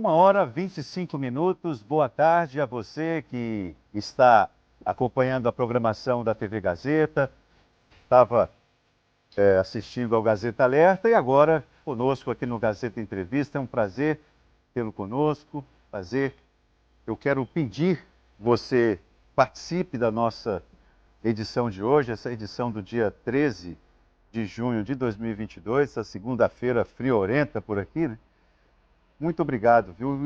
1h25. Boa tarde a você que está acompanhando a programação da TV Gazeta, estava assistindo ao Gazeta Alerta e agora conosco aqui no Gazeta Entrevista. É um prazer tê-lo conosco, Eu quero pedir você participe da nossa edição de hoje, essa edição do dia 13 de junho de 2022, essa segunda-feira friorenta por aqui, né? Muito obrigado, viu?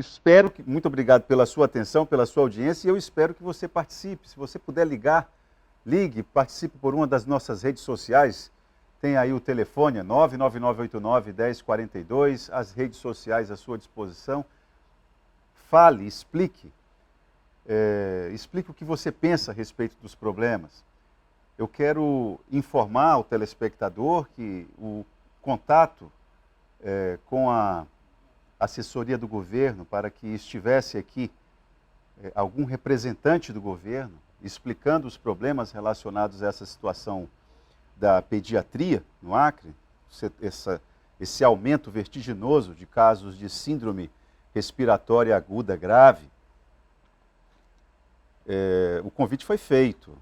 Muito obrigado pela sua atenção, pela sua audiência, e eu espero que você participe. Se você puder ligar, ligue, participe por uma das nossas redes sociais. Tem aí o telefone, 99989-1042, as redes sociais à sua disposição. Fale, explique. Explique o que você pensa a respeito dos problemas. Eu quero informar o telespectador que o contato com a assessoria do governo para que estivesse aqui algum representante do governo explicando os problemas relacionados a essa situação da pediatria no Acre, esse aumento vertiginoso de casos de síndrome respiratória aguda grave. O convite foi feito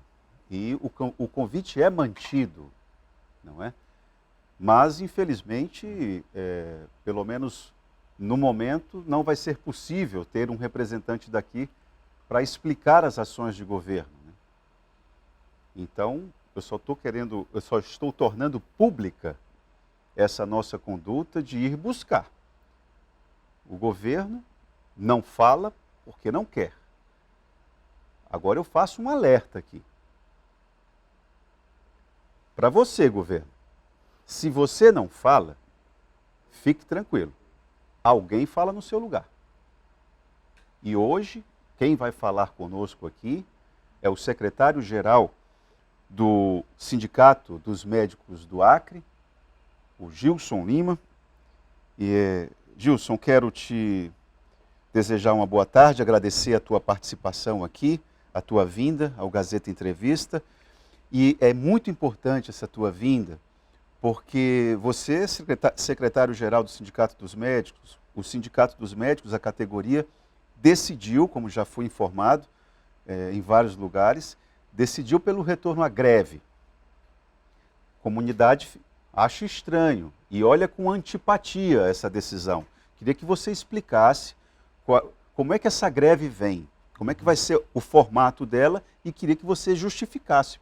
e o convite é mantido, não é? Mas, infelizmente, pelo menos no momento, não vai ser possível ter um representante daqui para explicar as ações de governo, né? Então, eu só estou tornando pública essa nossa conduta de ir buscar. O governo não fala porque não quer. Agora eu faço um alerta aqui. Para você, governo, se você não fala, fique tranquilo. Alguém fala no seu lugar. E hoje, quem vai falar conosco aqui é o secretário-geral do Sindicato dos Médicos do Acre, o Gilson Lima. Gilson, quero te desejar uma boa tarde, agradecer a tua participação aqui, a tua vinda ao Gazeta Entrevista. E é muito importante essa tua vinda, porque você é secretário-geral do Sindicato dos Médicos. O Sindicato dos Médicos, a categoria, decidiu, como já foi informado em vários lugares, decidiu pelo retorno à greve. A comunidade acha estranho e olha com antipatia essa decisão. Queria que você explicasse como é que essa greve vem, como é que vai ser o formato dela, e queria que você justificasse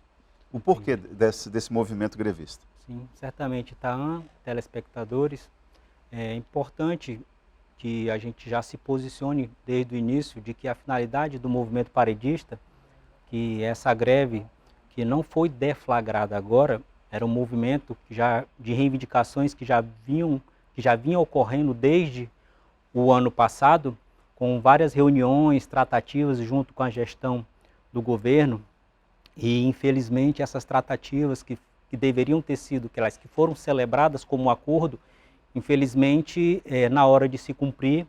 o porquê desse movimento grevista. Sim, certamente, Taan, telespectadores, é importante que a gente já se posicione desde o início de que a finalidade do movimento paredista, que essa greve que não foi deflagrada agora, era um movimento de reivindicações que já vinham ocorrendo desde o ano passado, com várias reuniões, tratativas junto com a gestão do governo, e infelizmente essas tratativas que deveriam ter sido, que foram celebradas como um acordo, infelizmente, na hora de se cumprir,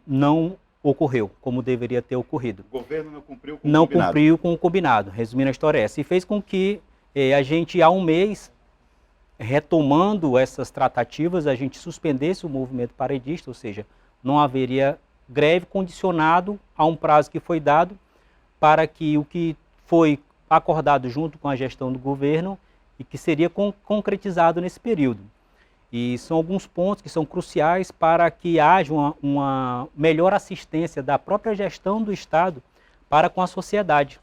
não ocorreu como deveria ter ocorrido. O governo não cumpriu com o não combinado. Cumpriu com o combinado, resumindo a história é essa. E fez com que a gente, há um mês, retomando essas tratativas, a gente suspendesse o movimento paredista, ou seja, não haveria greve, condicionado a um prazo que foi dado para que o que foi acordado junto com a gestão do governo e que seria concretizado nesse período. E são alguns pontos que são cruciais para que haja uma melhor assistência da própria gestão do Estado para com a sociedade,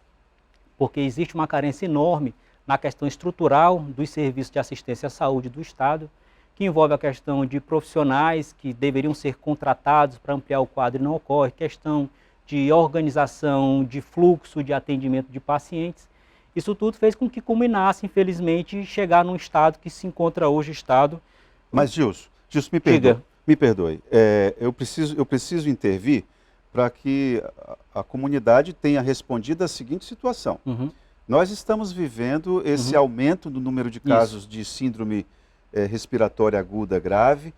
porque existe uma carência enorme na questão estrutural dos serviços de assistência à saúde do Estado, que envolve a questão de profissionais que deveriam ser contratados para ampliar o quadro e não ocorre, questão de organização, de fluxo de atendimento de pacientes. Isso tudo fez com que culminasse, infelizmente, chegar num estado que se encontra hoje, estado... Mas, Gilson, me perdoe. Eu preciso intervir para que a comunidade tenha respondido a seguinte situação. Uhum. Nós estamos vivendo esse aumento do número de casos de síndrome respiratória aguda grave.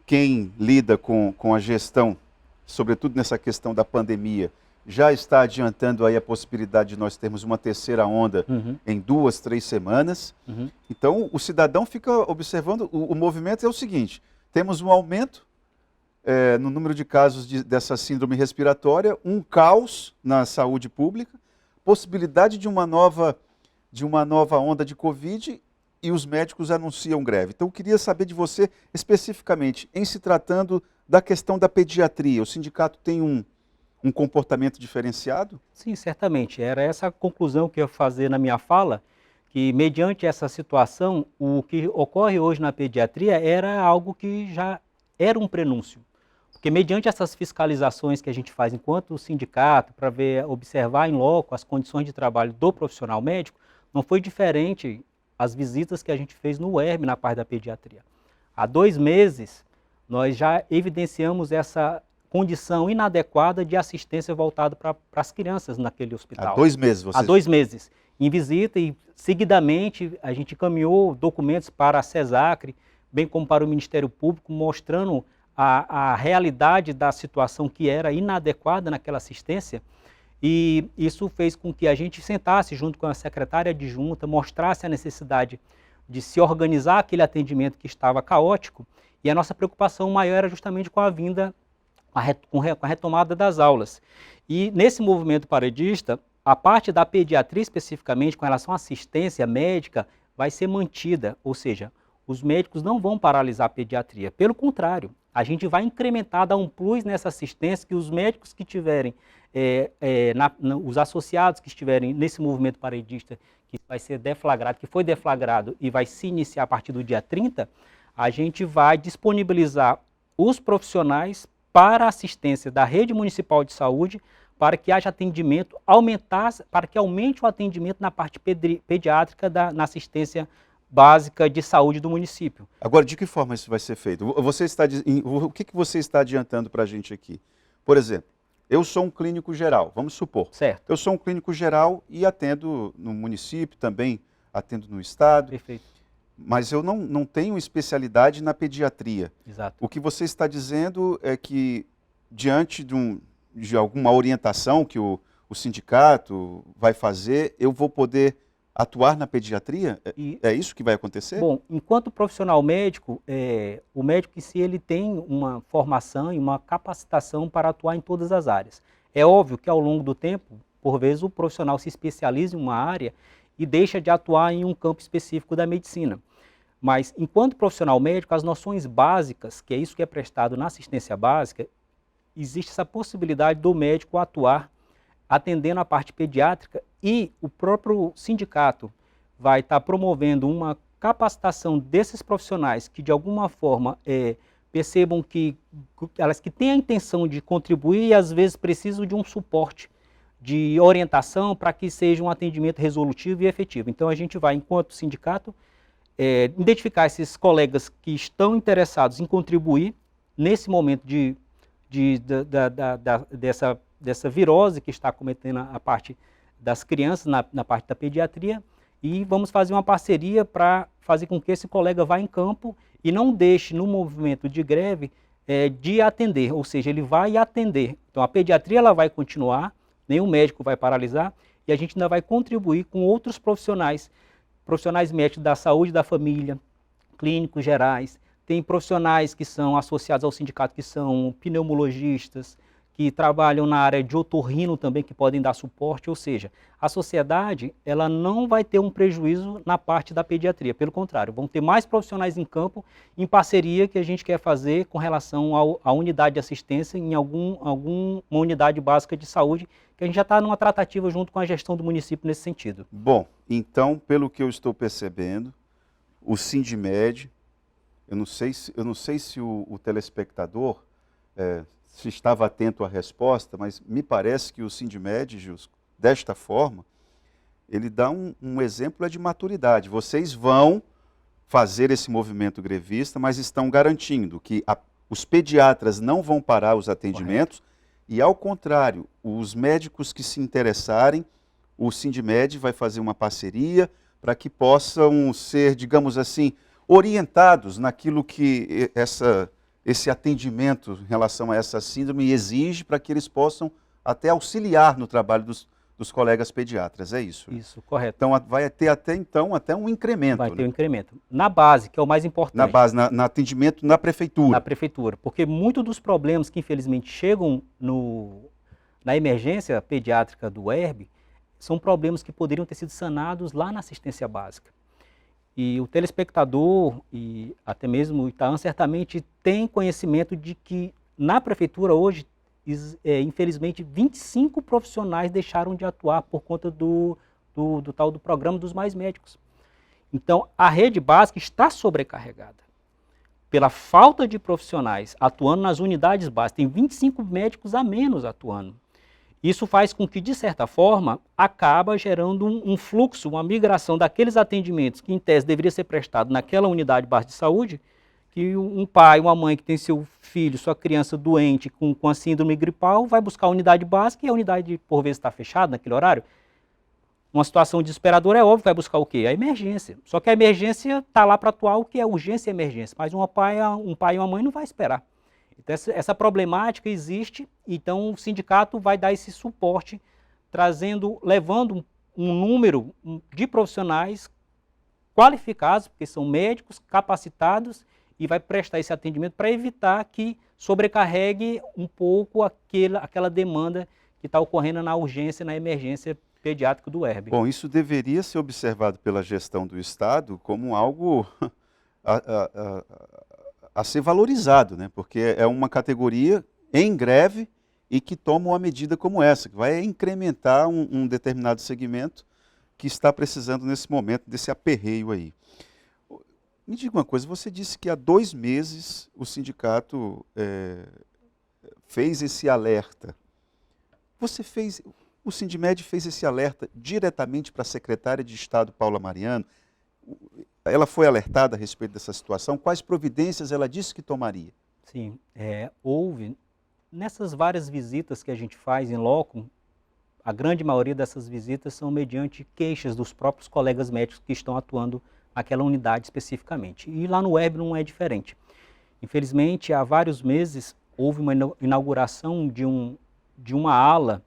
Quem lida com a gestão, sobretudo nessa questão da pandemia, já está adiantando aí a possibilidade de nós termos uma terceira onda em 2, 3 semanas. Então, o cidadão fica observando, o movimento é o seguinte: temos um aumento, no número de casos dessa síndrome respiratória, um caos na saúde pública, possibilidade de uma nova onda de Covid e os médicos anunciam greve. Então, eu queria saber de você, especificamente, em se tratando da questão da pediatria, o sindicato tem um comportamento diferenciado? Sim, certamente. Era essa a conclusão que eu ia fazer na minha fala, que mediante essa situação, o que ocorre hoje na pediatria era algo que já era um prenúncio. Porque mediante essas fiscalizações que a gente faz enquanto sindicato, para observar em loco as condições de trabalho do profissional médico, não foi diferente as visitas que a gente fez no UERB na parte da pediatria. Há 2 meses, nós já evidenciamos essa condição inadequada de assistência voltada para as crianças naquele hospital. Há 2 meses? Há 2 meses. Em visita e seguidamente a gente encaminhou documentos para a CESACRE, bem como para o Ministério Público, mostrando a realidade da situação que era inadequada naquela assistência, e isso fez com que a gente sentasse junto com a secretária adjunta, mostrasse a necessidade de se organizar aquele atendimento que estava caótico, e a nossa preocupação maior era justamente com a vinda, com a retomada das aulas. E nesse movimento paredista, a parte da pediatria especificamente, com relação à assistência médica, vai ser mantida, ou seja, os médicos não vão paralisar a pediatria, pelo contrário, a gente vai incrementar, dar um plus nessa assistência, que os médicos que tiverem, os associados que estiverem nesse movimento paredista, que vai ser deflagrado, que foi deflagrado e vai se iniciar a partir do dia 30, a gente vai disponibilizar os profissionais para a assistência da rede municipal de saúde, para que haja atendimento, para que aumente o atendimento na parte pediátrica na assistência básica de saúde do município. Agora, de que forma isso vai ser feito? O que você está adiantando para a gente aqui? Por exemplo, eu sou um clínico geral, vamos supor. Certo. Eu sou um clínico geral e atendo no município, também atendo no estado. Perfeito. Mas eu não tenho especialidade na pediatria. Exato. O que você está dizendo é que, diante de alguma orientação que o sindicato vai fazer, eu vou poder atuar na pediatria? É isso que vai acontecer? Bom, enquanto profissional médico, o médico em si ele tem uma formação e uma capacitação para atuar em todas as áreas. É óbvio que ao longo do tempo, por vezes o profissional se especializa em uma área e deixa de atuar em um campo específico da medicina. Mas, enquanto profissional médico, as noções básicas, que é isso que é prestado na assistência básica, existe essa possibilidade do médico atuar atendendo a parte pediátrica, e o próprio sindicato vai estar promovendo uma capacitação desses profissionais que, de alguma forma, percebam que elas que têm a intenção de contribuir e, às vezes, precisam de um suporte, de orientação para que seja um atendimento resolutivo e efetivo. Então, a gente vai, enquanto sindicato, identificar esses colegas que estão interessados em contribuir nesse momento dessa virose que está cometendo a parte das crianças, na parte da pediatria, e vamos fazer uma parceria para fazer com que esse colega vá em campo e não deixe no movimento de greve de atender, ou seja, ele vai atender. Então a pediatria ela vai continuar, nenhum médico vai paralisar, e a gente ainda vai contribuir com outros profissionais médicos da saúde da família, clínicos gerais, tem profissionais que são associados ao sindicato que são pneumologistas, que trabalham na área de otorrino também, que podem dar suporte, ou seja, a sociedade ela não vai ter um prejuízo na parte da pediatria, pelo contrário, vão ter mais profissionais em campo, em parceria que a gente quer fazer com relação à unidade de assistência em alguma unidade básica de saúde, que a gente já está numa tratativa junto com a gestão do município nesse sentido. Bom, então, pelo que eu estou percebendo, o Sindimed, eu não sei se o telespectador se estava atento à resposta, mas me parece que o Sindimed, Gilson, desta forma, ele dá um exemplo de maturidade. Vocês vão fazer esse movimento grevista, mas estão garantindo que os pediatras não vão parar os atendimentos. Correto. E, ao contrário, os médicos que se interessarem, o Sindimed vai fazer uma parceria para que possam ser, digamos assim, orientados naquilo que esse atendimento em relação a essa síndrome exige, para que eles possam até auxiliar no trabalho dos dos colegas pediatras, é isso? Isso, correto. Então vai ter até um incremento. Vai ter um incremento. Na base, que é o mais importante. Na base, no atendimento na prefeitura. Na prefeitura, porque muitos dos problemas que infelizmente chegam na emergência pediátrica do UERB são problemas que poderiam ter sido sanados lá na assistência básica. E o telespectador e até mesmo o Itaã certamente tem conhecimento de que na prefeitura hoje, infelizmente, 25 profissionais deixaram de atuar por conta do tal do programa dos Mais Médicos. Então, a rede básica está sobrecarregada. Pela falta de profissionais atuando nas unidades básicas, tem 25 médicos a menos atuando. Isso faz com que, de certa forma, acaba gerando um fluxo, uma migração daqueles atendimentos que, em tese, deveria ser prestado naquela unidade básica de saúde, que um pai, uma mãe que tem seu filho, sua criança doente com a síndrome gripal, vai buscar a unidade básica e a unidade, por vezes, está fechada naquele horário. Uma situação desesperadora é óbvio, vai buscar o quê? A emergência. Só que a emergência está lá para atuar o que é urgência e emergência, mas um pai e uma mãe não vai esperar. Então, essa problemática existe, então o sindicato vai dar esse suporte, levando um número de profissionais qualificados, porque são médicos, capacitados, e vai prestar esse atendimento para evitar que sobrecarregue um pouco aquela demanda que está ocorrendo na urgência, na emergência pediátrica do UERB. Bom, isso deveria ser observado pela gestão do Estado como algo a ser valorizado, né? Porque é uma categoria em greve e que toma uma medida como essa, que vai incrementar um determinado segmento que está precisando nesse momento desse aperreio aí. Me diga uma coisa, você disse que há 2 meses o sindicato fez esse alerta. O Sindimed fez esse alerta diretamente para a secretária de Estado, Paula Mariano? Ela foi alertada a respeito dessa situação? Quais providências ela disse que tomaria? Sim, houve, nessas várias visitas que a gente faz em loco, a grande maioria dessas visitas são mediante queixas dos próprios colegas médicos que estão atuando naquela unidade especificamente. E lá no UERB não é diferente. Infelizmente, há vários meses, houve uma inauguração de uma ala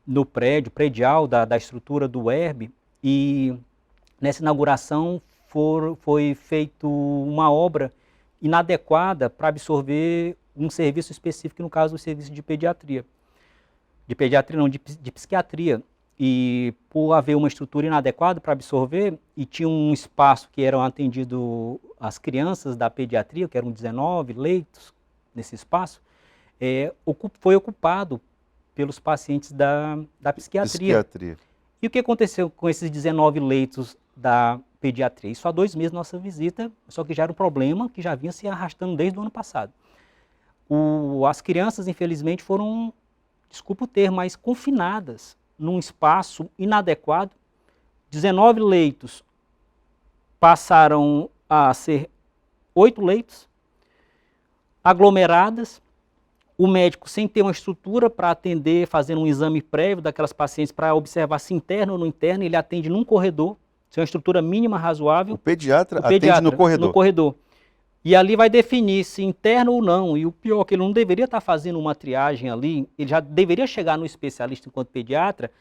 no predial da estrutura do UERB, e nessa inauguração foi feita uma obra inadequada para absorver um serviço específico, no caso o serviço de pediatria. De psiquiatria. E por haver uma estrutura inadequada para absorver, e tinha um espaço que eram atendidos as crianças da pediatria, que eram 19 leitos nesse espaço, foi ocupado pelos pacientes da psiquiatria. E o que aconteceu com esses 19 leitos da pediatria? Isso há 2 meses nossa visita, só que já era um problema que já vinha se arrastando desde o ano passado. As crianças, infelizmente, foram, desculpa o termo, mas confinadas num espaço inadequado. 19 leitos passaram a ser 8 leitos, aglomeradas, o médico sem ter uma estrutura para atender, fazendo um exame prévio daquelas pacientes para observar se interno ou não interno, ele atende num corredor, sem uma estrutura mínima razoável. O pediatra atende no corredor. No corredor. E ali vai definir se interno ou não. E o pior é que ele não deveria estar fazendo uma triagem ali, ele já deveria chegar no especialista enquanto pediatra,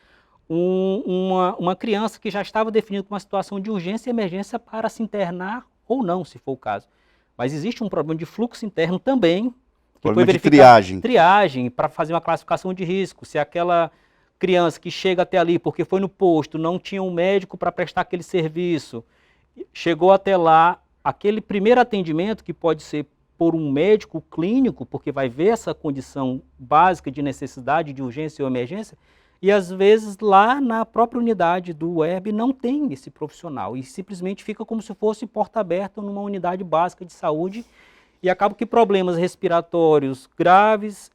uma criança que já estava definida com uma situação de urgência e emergência para se internar ou não, se for o caso. Mas existe um problema de fluxo interno também, que foi verificar triagem para fazer uma classificação de risco. Se aquela criança que chega até ali porque foi no posto, não tinha um médico para prestar aquele serviço, chegou até lá, aquele primeiro atendimento que pode ser por um médico clínico, porque vai ver essa condição básica de necessidade de urgência ou emergência, e às vezes lá na própria unidade do UERB não tem esse profissional e simplesmente fica como se fosse porta aberta numa unidade básica de saúde, e acaba que problemas respiratórios graves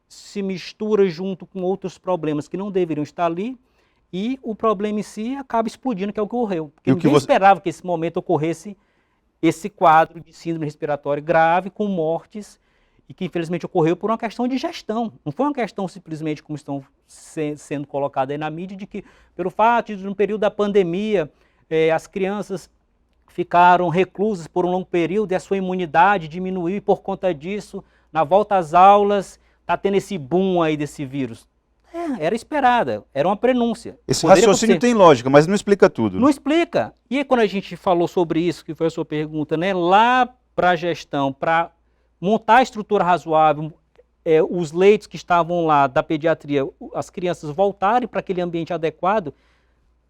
se misturam junto com outros problemas que não deveriam estar ali, e o problema em si acaba explodindo, que é o que ocorreu. Porque ninguém esperava que esse momento ocorresse esse quadro de síndrome respiratória grave, com mortes, e que infelizmente ocorreu por uma questão de gestão. Não foi uma questão simplesmente, como estão sendo colocadas aí na mídia, de que pelo fato de no período da pandemia as crianças ficaram reclusas por um longo período e a sua imunidade diminuiu, e por conta disso, na volta às aulas, está tendo esse boom aí desse vírus. Era esperada, era uma prenúncia. Esse Poderia raciocínio acontecer. tem lógica, mas não explica tudo. Não explica. E aí, quando a gente falou sobre isso, que foi a sua pergunta, né, lá para a gestão, para montar a estrutura razoável, os leitos que estavam lá da pediatria, as crianças voltarem para aquele ambiente adequado,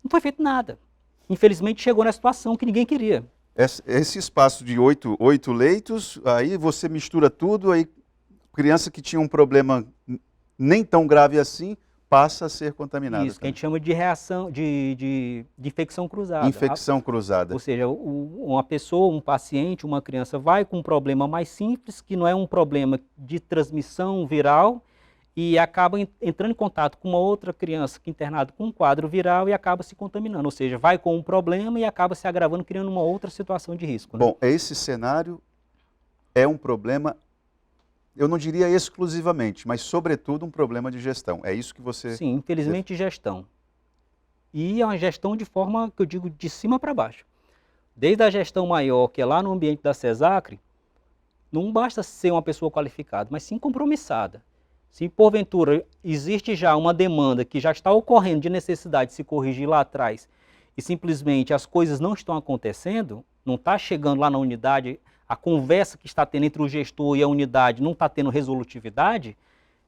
não foi feito nada. Infelizmente, chegou na situação que ninguém queria. Esse espaço de 8 leitos, aí você mistura tudo, aí criança que tinha um problema nem tão grave assim, passa a ser contaminada. Isso, que a gente chama de reação, de infecção cruzada. Infecção cruzada. Ou seja, uma pessoa, um paciente, uma criança vai com um problema mais simples, que não é um problema de transmissão viral, e acaba entrando em contato com uma outra criança que internada com um quadro viral e acaba se contaminando. Ou seja, vai com um problema e acaba se agravando, criando uma outra situação de risco. Né? Bom, esse cenário é um problema, eu não diria exclusivamente, mas sobretudo um problema de gestão. É isso que você... Sim, infelizmente gestão. E é uma gestão de forma, que eu digo, de cima para baixo. Desde a gestão maior, que é lá no ambiente da CESACRE, não basta ser uma pessoa qualificada, mas sim compromissada. Se porventura existe já uma demanda que já está ocorrendo de necessidade de se corrigir lá atrás e simplesmente as coisas não estão acontecendo, não está chegando lá na unidade, a conversa que está tendo entre o gestor e a unidade não está tendo resolutividade,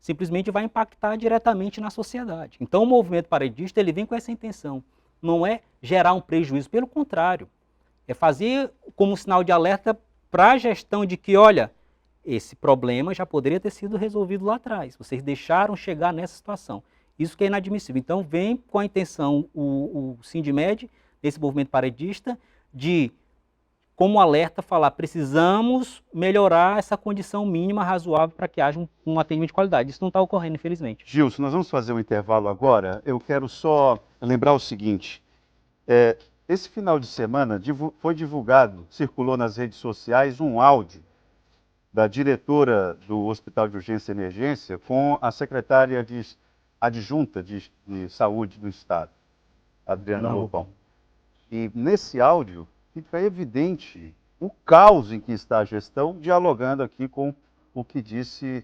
simplesmente vai impactar diretamente na sociedade. Então o movimento paredista ele vem com essa intenção, não é gerar um prejuízo, pelo contrário, é fazer como sinal de alerta para a gestão de que, olha, esse problema já poderia ter sido resolvido lá atrás. Vocês deixaram chegar nessa situação. Isso que é inadmissível. Então, vem com a intenção o Sindmed, desse movimento paredista, de, como alerta, falar, precisamos melhorar essa condição mínima razoável para que haja um atendimento de qualidade. Isso não está ocorrendo, infelizmente. Gilson, nós vamos fazer um intervalo agora. Eu quero só lembrar o seguinte. Esse final de semana foi divulgado, circulou nas redes sociais, um áudio da diretora do Hospital de Urgência e Emergência com a secretária adjunta de Saúde do Estado, Adriana Lobão. E nesse áudio fica evidente o caos em que está a gestão, dialogando aqui com o que disse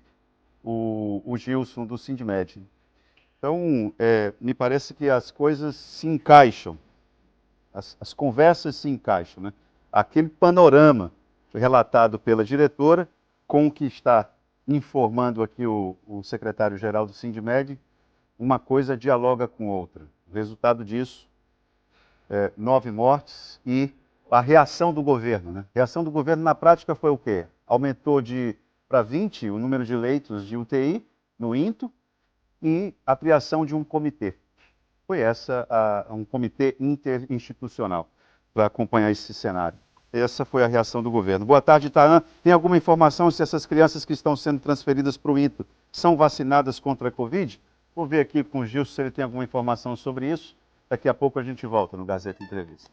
o Gilson do Sindmed. Então, me parece que as coisas se encaixam, as conversas se encaixam, né? Aquele panorama relatado pela diretora, com o que está informando aqui o secretário-geral do Sindmed, uma coisa dialoga com outra. O resultado disso, 9 mortes e a reação do governo. Né? A reação do governo na prática foi o quê? Aumentou para 20 o número de leitos de UTI no INTO e a criação de um comitê. Foi um comitê interinstitucional para acompanhar esse cenário. Essa foi a reação do governo. Boa tarde, Itaã. Tem alguma informação se essas crianças que estão sendo transferidas para o INTO são vacinadas contra a Covid? Vou ver aqui com o Gilson se ele tem alguma informação sobre isso. Daqui a pouco a gente volta no Gazeta Entrevista.